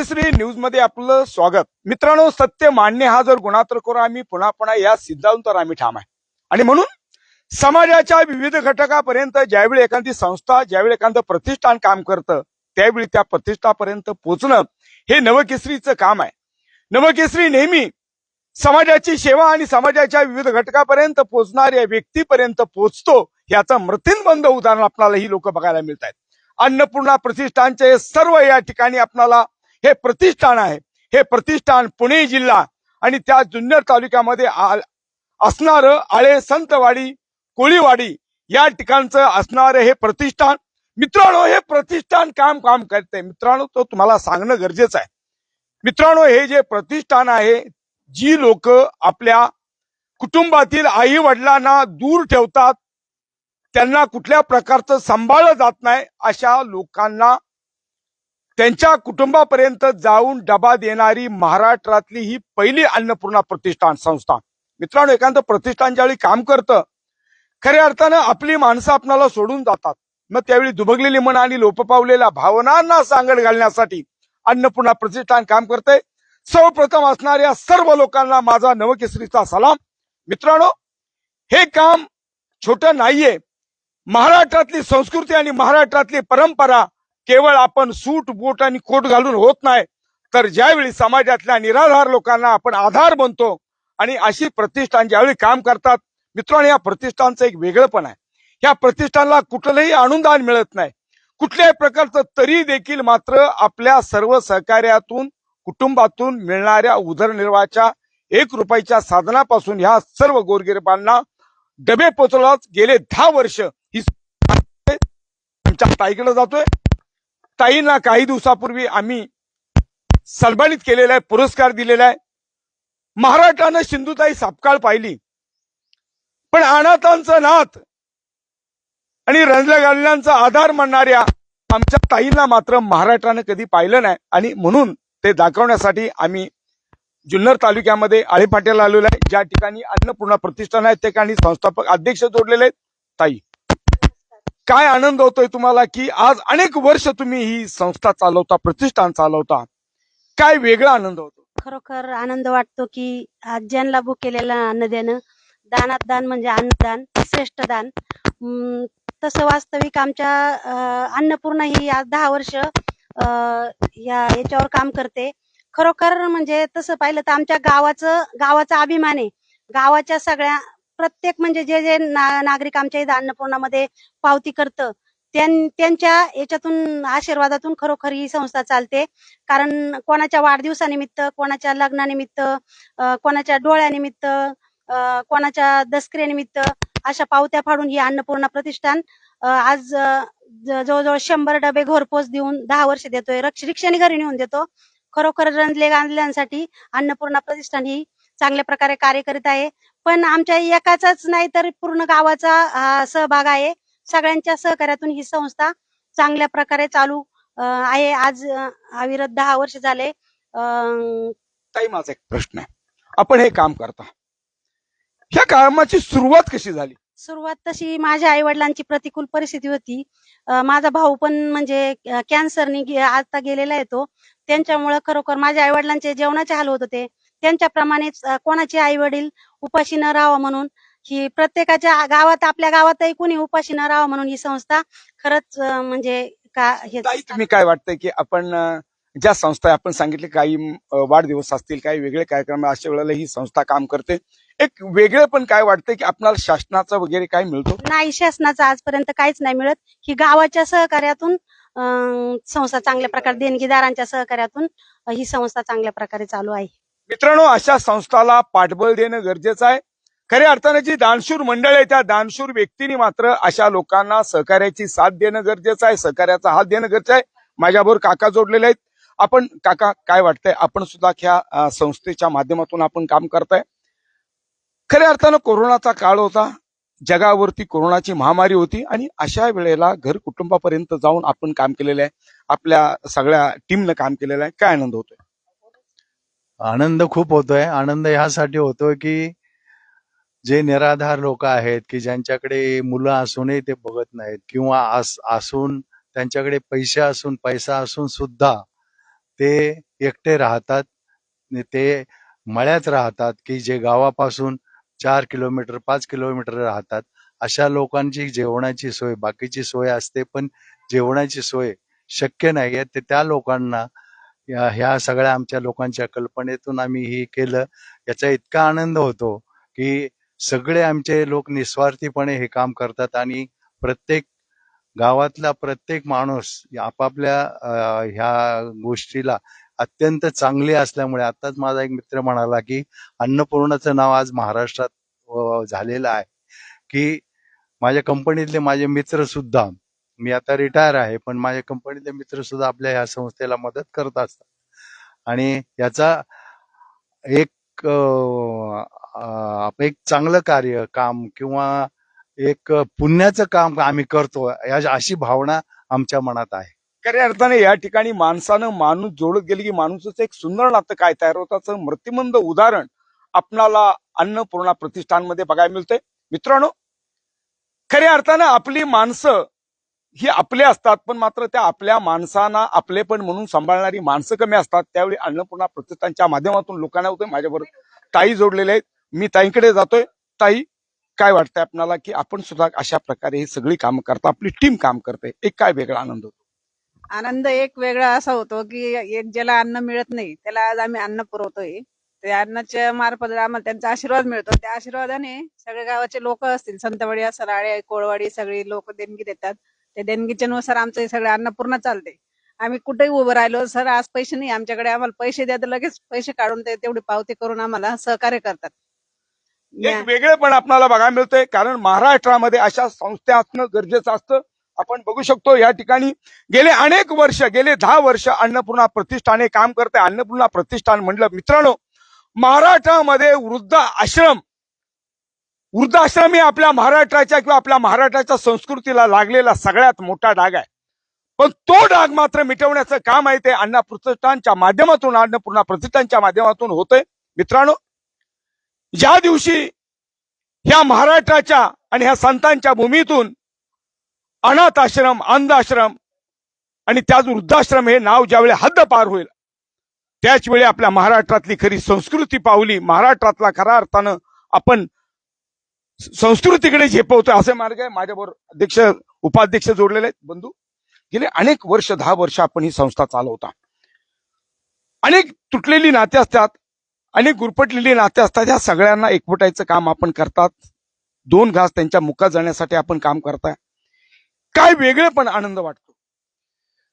नवकेसरी news मध्ये आपलं स्वागत. मित्रांनो, सत्य मांडणे हा जर गुणात्र करू आम्ही पुन्हा पुन्हा या सिद्धांतावर आम्ही ठाम आहे. आणि म्हणून समाजाच्या विविध घटकापर्यंत ज्यावेळी एखादी संस्था, ज्यावेळी एखादं प्रतिष्ठान काम करतं, त्यावेळी त्या प्रतिष्ठापर्यंत पोहोचणं हे नवकेसरीचं काम आहे. नवकेसरी नेहमी समाजाची सेवा आणि समाजाच्या विविध घटकापर्यंत पोहोचणाऱ्या व्यक्तीपर्यंत पोहोचतो. याचं मृत्यूंबंद उदाहरण आपल्याला ही लोक बघायला मिळत आहेत. अन्नपूर्णा प्रतिष्ठानचे सर्व या ठिकाणी आपल्याला हे प्रतिष्ठान आहे. हे प्रतिष्ठान पुणे जिल्हा आणि त्या जुन्नर तालुक्यामध्ये असणार आळे, संतवाडी, कोळीवाडी या ठिकाणचं असणार हे प्रतिष्ठान. मित्रांनो, हे प्रतिष्ठान काम करते. मित्रांनो, तो तुम्हाला सांगणं गरजेचं आहे. मित्रांनो, हे जे प्रतिष्ठान आहे, जी लोक आपल्या कुटुंबातील आई वडिलांना दूर ठेवतात, त्यांना कुठल्या प्रकारचं सांभाळलं जात नाही, अशा लोकांना त्यांच्या कुटुंबापर्यंत जाऊन डबा देणारी महाराष्ट्रातली ही पहिली अन्नपूर्णा प्रतिष्ठान संस्था. मित्रांनो, एखादं प्रतिष्ठान ज्यावेळी काम करतं, खऱ्या अर्थानं आपली माणसं आपल्याला सोडून जातात. मग त्यावेळी दुभगलेली मन आणि लोप पावलेल्या भावनांना सांगड घालण्यासाठी अन्नपूर्णा प्रतिष्ठान काम करते. सर्वप्रथम असणाऱ्या सर्व लोकांना माझा नवकेसरीचा सलाम. मित्रांनो, हे काम छोटं नाहीये. महाराष्ट्रातली संस्कृती आणि महाराष्ट्रातली परंपरा केवळ आपण सूट बूट आणि कोट घालून होत नाही, तर ज्यावेळी समाजातल्या निराधार लोकांना आपण आधार बनतो आणि अशी प्रतिष्ठान ज्यावेळी काम करतात, मित्रांनो, या प्रतिष्ठानचं एक वेगळंपण आहे. या प्रतिष्ठानला कुठलंही अनुदान मिळत नाही, कुठल्याही प्रकारचं, तरी देखील मात्र आपल्या सर्व सहकार्यातून, कुटुंबातून मिळणाऱ्या उदरनिर्वाहाच्या 1 रुपयाच्या साधनापासून ह्या सर्व गोरगरिबांना डबे पोचवत गेले 10 वर्ष ही आमच्या ताईकडे जातोय. ताईंना काही दिवसापूर्वी आम्ही सन्मानित केलेला आहे, पुरस्कार दिलेला आहे. महाराष्ट्रानं सिंधुताई सपकाळ पाहिली, पण अनाथांचं नाथ आणि रंजल्या गाडल्यांचा आधार मानणाऱ्या आमच्या ताईंना मात्र महाराष्ट्रानं कधी पाहिलं नाही. आणि म्हणून ते दाखवण्यासाठी आम्ही जुन्नर तालुक्यामध्ये आळेफाट्याला आलेलो आहे, ज्या ठिकाणी अन्नपूर्णा प्रतिष्ठान आहे. त्या ठिकाणी संस्थापक अध्यक्ष जोडलेले आहेत. ताई, काय आनंद होतोय तुम्हाला की आज अनेक वर्ष तुम्ही ही संस्था चालवता, प्रतिष्ठान चालवता, काय वेगळा आनंद होतो? खरोखर आनंद वाटतो की आज ज्यांना भुकेलेला अन्न देणं, दानात दान म्हणजे अन्नदान, श्रेष्ठ दान. तसं वास्तविक आमच्या अन्नपूर्णा ही आज 10 वर्ष याच्यावर काम करते. खरोखर म्हणजे तसं पाहिलं तर आमच्या गावाचा अभिमान आहे. गावाच्या सगळ्या प्रत्येक म्हणजे जे नागरिक आमच्या इथं अन्नपूर्णामध्ये पावती करतं, त्यांच्या याच्यातून आशीर्वादातून खरोखर ही संस्था चालते. कारण कोणाच्या वाढदिवसानिमित्त, कोणाच्या लग्नानिमित्त, कोणाच्या डोळ्यानिमित्त, कोणाच्या दसऱ्यानिमित्त अशा पावत्या फाडून ही अन्नपूर्णा प्रतिष्ठान आज जवळजवळ 100 डबे घरपोच देऊन 10 वर्ष देतोय. रिक्षाने घरी नेऊन देतो. खरोखर रंजले गांधल्यांसाठी अन्नपूर्णा प्रतिष्ठान ही चांगल्या प्रकारे कार्य करीत आहे. पण आमच्या एकाचाच नाही तर पूर्ण गावाचा सहभाग आहे. सगळ्यांच्या सहकार्यातून ही संस्था चांगल्या प्रकारे चालू आहे. आज अविरत 10 वर्ष झाले. ताई, माझा एक प्रश्न आहे. आपण हे काम करता, ह्या कामाची सुरुवात कशी झाली? सुरुवात तशी माझ्या आई वडिलांची प्रतिकूल परिस्थिती होती. माझा भाऊ पण म्हणजे कॅन्सरनी आता गेलेला आहे तो. त्यांच्यामुळे खरोखर माझ्या आई वडिलांचे जेवणाचे हाल होत होते. त्यांच्याप्रमाणेच कोणाचे आई वडील उपाशी न राहावं म्हणून ही प्रत्येकाच्या गावात, आपल्या गावातही कोणी उपाशी न राहावं म्हणून ही संस्था खरंच म्हणजे तुम्ही काय वाटतंय की आपण ज्या संस्था आपण सांगितले, काही वाढदिवस असतील, काही वेगळे कार्यक्रम, अशा वेळेला ही संस्था काम करते, एक वेगळं पण काय वाटतंय की आपल्याला शासनाचं वगैरे काय मिळतो? नाही, शासनाचं आजपर्यंत काहीच नाही मिळत. ही गावाच्या सहकार्यातून संस्था चांगल्या प्रकारे, देणगीदारांच्या सहकार्यातून ही संस्था चांगल्या प्रकारे चालू आहे. मित्रांनो, अशा संस्थाला पाठबळ देणं गरजेचं आहे. खऱ्या अर्थानं जी दानशूर मंडळ आहे, त्या दानशूर व्यक्तींनी मात्र अशा लोकांना सहकार्याची साथ देणं गरजेचं आहे, सहकार्याचा हात देणं गरजेचं आहे. माझ्याबरोबर काका जोडलेले आहेत. आपण काका, काय वाटतंय, आपण सुद्धा ह्या संस्थेच्या माध्यमातून आपण काम करताय. खऱ्या अर्थानं कोरोनाचा काळ होता, जगावरती कोरोनाची महामारी होती आणि अशा वेळेला घर कुटुंबापर्यंत जाऊन आपण काम केलेलं आहे, आपल्या सगळ्या टीमनं काम केलेलं आहे. काय आनंद होतोय? आनंद खूप होतोय. आनंद ह्यासाठी होतोय की जे निराधार लोक आहेत की ज्यांच्याकडे मुलं असूनही ते बघत नाहीत, किंवा असून त्यांच्याकडे पैसा असून सुद्धा ते एकटे राहतात, ते मळ्यात राहतात, की जे गावापासून 4 किलोमीटर 5 किलोमीटर राहतात. अशा लोकांची जेवणाची सोय, बाकीची सोय असते, पण जेवणाची सोय शक्य नाहीये. ते त्या लोकांना ह्या सगळ्या आमच्या लोकांच्या कल्पनेतून आम्ही हे केलं. याचा इतका आनंद होतो की सगळे आमचे लोक निस्वार्थीपणे हे काम करतात आणि प्रत्येक गावातला प्रत्येक माणूस आपापल्या ह्या गोष्टीला अत्यंत चांगली असल्यामुळे, आताच माझा एक मित्र म्हणाला की अन्नपूर्णाचं नाव आज महाराष्ट्रात झालेलं आहे. की माझ्या कंपनीतले माझे मित्र सुद्धा, मी आता रिटायर आहे, पण माझ्या कंपनीतले मित्र सुद्धा आपल्या ह्या संस्थेला मदत करत असतात. आणि याचा एक एक चांगलं कार्य काम किंवा एक पुण्याचं काम आम्ही करतो, अशी भावना आमच्या मनात आहे. खऱ्या अर्थाने या ठिकाणी माणसानं माणूस जोडत गेली की माणूसच एक सुंदर नातं काय तयार होताचं मृत्युमंद उदाहरण आपणाला अन्नपूर्णा प्रतिष्ठानमध्ये बघायला मिळतंय. मित्रांनो, खऱ्या अर्थानं आपली माणसं ही आपले असतात, पण मात्र त्या आपल्या माणसांना आपलेपण म्हणून सांभाळणारी माणसं कमी असतात. त्यावेळी अन्नपूर्णा प्रतिष्ठानच्या माध्यमातून लोकांना होतोय. माझ्याबरोबर ताई जोडलेले आहेत, मी ताईंकडे जातोय. ताई, काय वाटतंय आपल्याला की आपण सुद्धा अशा प्रकारे ही सगळी कामं करता, आपली टीम काम करते, एक काय वेगळा आनंद होतो? आनंद एक वेगळा असा होतो की एक ज्याला अन्न मिळत नाही त्याला आज आम्ही अन्न पुरवतोय. त्या अन्नाच्या मार्फत आम्हाला त्यांचा आशीर्वाद मिळतो. त्या आशीर्वादाने सगळ्या गावाचे लोक असतील, संतवाडी सराळे कोळवाडी सगळी लोक देणगी देतात. त्या देणगीच्या नुसार आमचं हे सगळं अन्नपूर्ण चालते. आम्ही कुठेही उभं राहिलो, सर आज पैसे नाही आमच्याकडे, आम्हाला पैसे द्या, तर लगेच पैसे काढून ते तेवढी पावती करून आम्हाला सहकार्य करतात. एक वेगळेपण आपल्याला बघायला मिळतंय, कारण महाराष्ट्रामध्ये अशा संस्था असणं गरजेचं असतं. आपण बघू शकतो या ठिकाणी गेले अनेक वर्ष, गेले 10 वर्ष अन्नपूर्णा प्रतिष्ठाने काम करते. अन्नपूर्णा प्रतिष्ठान म्हणलं मित्रांनो, महाराष्ट्रामध्ये वृद्धाश्रम हे आपल्या महाराष्ट्राच्या किंवा आपल्या महाराष्ट्राच्या संस्कृतीला लागलेला सगळ्यात मोठा डाग आहे. पण तो डाग मात्र मिटवण्याचं काम आहे ते अन्नपूर्णा प्रतिष्ठानच्या माध्यमातून होतंय. मित्रांनो, ज्या दिवशी ह्या महाराष्ट्राच्या आणि ह्या संतांच्या भूमीतून अनाथ आश्रम, अंधाश्रम आणि त्याच वृद्धाश्रम हे नाव ज्यावेळी हद्द पार होईल, त्याच वेळी आपल्या महाराष्ट्रातली खरी संस्कृती पावली, महाराष्ट्रातला खऱ्या अर्थानं आपण संस्कृतीकडे झेपवतोय असे मार्ग आहे. माझ्याबरोबर अध्यक्ष उपाध्यक्ष जोडलेले आहेत. बंधू, गेले अनेक वर्ष, 10 वर्ष आपण ही संस्था चालवता. अनेक तुटलेली नाते असतात, अनेक गुरफटलेली नाते असतात. या सगळ्यांना एकवटायचं काम आपण करतात. 2 घास त्यांच्या मुखात जाण्यासाठी आपण काम करताय. काय वेगळे पण आनंद वाटतो?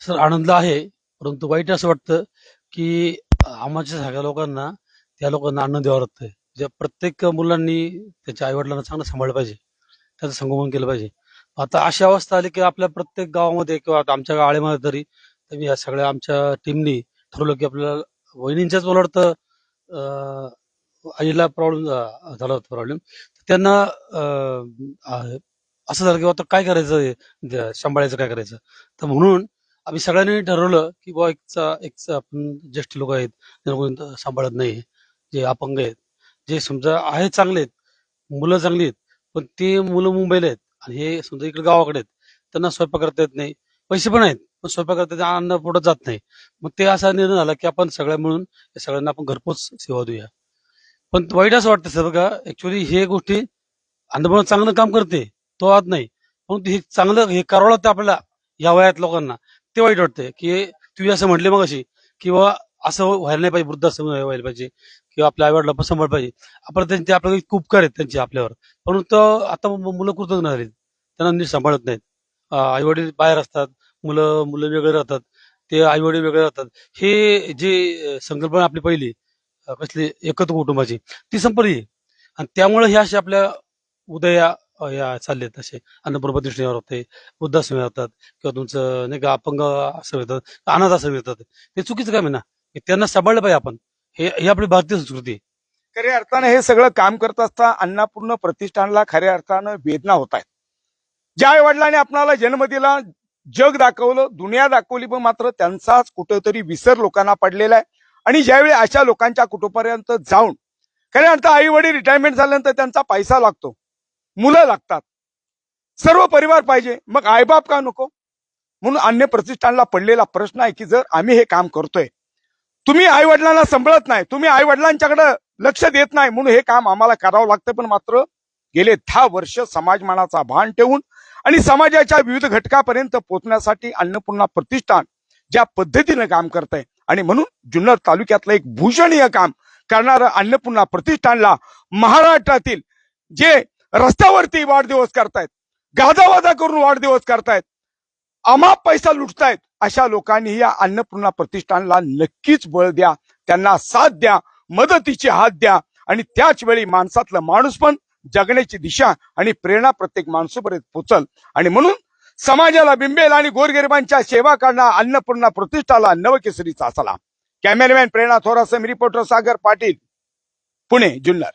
सर, आनंद आहे, परंतु वाईट असं वाटतं की आम्हाच्या सगळ्या लोकांना त्या लोकांना अन्न द्यावं लागतंय. ज्या प्रत्येक मुलांनी त्याच्या आईवडिलांना चांगलं सांभाळलं पाहिजे, त्याचं संगोपन केलं पाहिजे. आता अशी अवस्था आली की आपल्या प्रत्येक गावामध्ये किंवा आता आमच्या आळेमध्ये तरी मी या सगळ्या आमच्या टीमनी ठरवलं की आपल्याला वहिनींच्याच मला वाटतं आईला प्रॉब्लेम झाला होता. त्यांना असं झालं की आता काय करायचं, सांभाळायचं काय करायचं. तर म्हणून आम्ही सगळ्यांनी ठरवलं की बुवा एक आपण ज्येष्ठ लोक आहेत, त्यांना सांभाळत नाही, जे अपंग आहेत, जे समजा आहेत चांगले आहेत, मुलं चांगली आहेत, पण ते मुलं मुंबईला आहेत आणि हे समजा इकडे गावाकडे आहेत, त्यांना स्वयंपाक करता येत नाही, पैसे पण आहेत पण स्वयंपाक करता अन्न पोटात जात नाही. मग ते असा निर्णय झाला की आपण सगळ्या मिळून या सगळ्यांना आपण घरपोच सेवा देऊया. पण वाईट असं वाटतं सर बघा, ऍक्च्युअली हे गोष्टी अन्नपूर्णा चांगलं काम करते, तो आत नाही, पण हे चांगलं हे करावं लागतं आपल्याला या वयात लोकांना. ते वाईट वाटतंय की तुम्ही असं म्हटले मग अशी किंवा असं व्हायला नाही पाहिजे, वृद्धाश्रम व्हायला पाहिजे किंवा आपल्या आईवडिला पण सांभाळ पाहिजे. आपण त्यांचे आपल्याला खूप उपकार आहेत त्यांचे आपल्यावर, परंतु आता मुलं कृतज्ञ झालीत, त्यांना नीट सांभाळत नाहीत. आईवडील बाहेर असतात, मुलं वेगळे राहतात, ते आईवडील वेगळे राहतात. हे जे संकल्पना आपली पहिली कसली एकत्र कुटुंबाची ती संपली आणि त्यामुळे हे असे आपल्या उदया या चाललेत असे अन्नपूर्णा प्रतिष्ठानावर होते, वृद्धाश्रम येतात किंवा तुमचं नाही का अपंग आश्रम येतात, अनाथ आश्रम येतात. ते चुकीचं काम आहे ना, त्यांना सांभाळलं पाहिजे आपण. हे आपली भारतीय संस्कृती आहे. खऱ्या अर्थानं हे सगळं काम करत असता अन्नपूर्णा प्रतिष्ठानला खऱ्या अर्थानं वेदना होत आहेत. ज्या आई वडिलांनी आपणाला जन्म दिला, जग दाखवलं, दुनिया दाखवली, पण मात्र त्यांचाच कुठेतरी विसर लोकांना पडलेला आहे. आणि ज्यावेळी अशा लोकांच्या कुटुंबापर्यंत जाऊन खऱ्या अर्थ आई वडील रिटायरमेंट झाल्यानंतर त्यांचा पैसा लागतो, मुलं लागतात, सर्व परिवार पाहिजे, मग आईबाप का नको? म्हणून अन्य प्रतिष्ठानला पडलेला प्रश्न आहे की जर आम्ही हे काम करतोय तुम्ही आई वडिलांना सांभाळत नाही, तुम्ही आई वडिलांच्याकडे लक्ष देत नाही, म्हणून हे काम आम्हाला करावं लागतं. पण मात्र गेले 10 वर्ष समाजमानाचा भान ठेवून आणि समाजाच्या विविध घटकापर्यंत पोहोचण्यासाठी अन्नपूर्णा प्रतिष्ठान ज्या पद्धतीनं काम करत आहे आणि म्हणून जुन्नर तालुक्यातलं एक भूषणीय काम करणारं अन्नपूर्णा प्रतिष्ठानला महाराष्ट्रातील जे रस्त्यावरती वाढदिवस करतायत, गाजावाजा करून वाढदिवस करतायत, अमाप पैसा लुटतायत, अशा लोकांनी या अन्नपूर्णा प्रतिष्ठानला नक्कीच बळ द्या, त्यांना साथ द्या, मदतीचे हात द्या आणि त्याच वेळी माणसातलं माणूस पण जगण्याची दिशा आणि प्रेरणा प्रत्येक माणसापर्यंत पोचल आणि म्हणून समाजाला बिंबेल आणि गोरगरिबांच्या सेवा करणारा अन्नपूर्णा प्रतिष्ठानला नवकेसरीचा सलाम. कॅमेरामॅन प्रेरणा थोरासह, रिपोर्टर सागर पाटील, पुणे, जुन्नर.